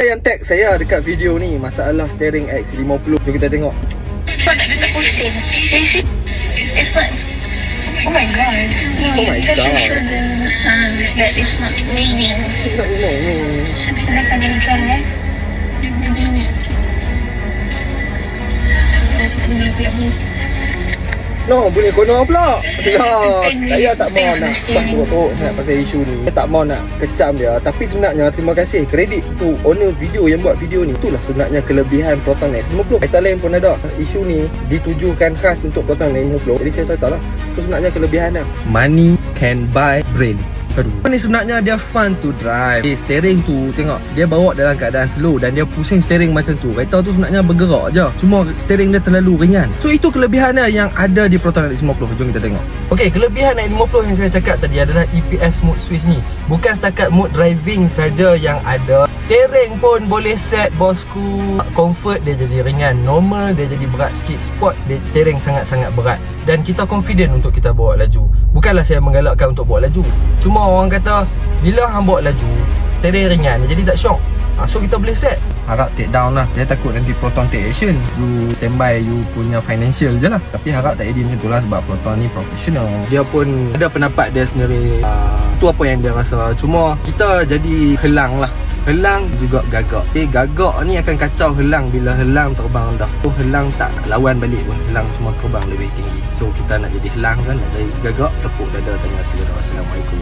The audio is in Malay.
Yang tag saya dekat video ni masalah steering X50. Jom kita tengok. Kau nak kena pusing. It's not. Oh my god. No, Oh my just god. to show them that it's not raining. Tak boleh ni. Kita akan neutral ya. Begini. No, boleh kono pula. Lah, saya tak mau nak teruk-teruk sangat pasal isu ni. Saya tak mau nak kecam dia. Tapi sebenarnya terima kasih kredit tu owner video yang buat video ni. Itulah sebenarnya kelebihan Proton X50. Kaitan lain pun ada. Isu ni ditujukan khas untuk Proton X50. Jadi saya cerita lah. Itu sebenarnya kelebihan dia. Money can buy brain. Aduh. Ni sebenarnya dia fun to drive. Steering tu tengok dia bawa dalam keadaan slow dan dia pusing steering macam tu. Kereta tu sebenarnya bergerak je. Cuma steering dia terlalu ringan. So itu kelebihannya yang ada di Proton X50. Jom kita tengok. Okey, kelebihan X50 yang saya cakap tadi adalah EPS mode switch ni. Bukan setakat mode driving saja yang ada. Steering pun boleh set bosku. Comfort dia jadi ringan, normal dia jadi berat sikit, sport dia steering sangat-sangat berat. Dan kita confident untuk kita bawa laju. Bukanlah saya menggalakkan untuk bawa laju. Cuma orang kata bila hang bawa laju, steering ringan dia jadi tak shock. So kita boleh set. Harap take down lah. Saya takut nanti Proton take action. You standby you punya financial je lah. Tapi harap tak edit macam tu lah sebab Proton ni professional. Dia pun ada pendapat dia sendiri. Tu apa yang dia rasa. Cuma kita jadi helang lah. Helang juga gagak. Gagak ni akan kacau helang bila helang terbang rendah. So helang tak lawan balik pun. Helang cuma terbang lebih tinggi. So kita nak jadi helang kan, nak jadi gagak, tepuk dada tanya selera. Assalamualaikum.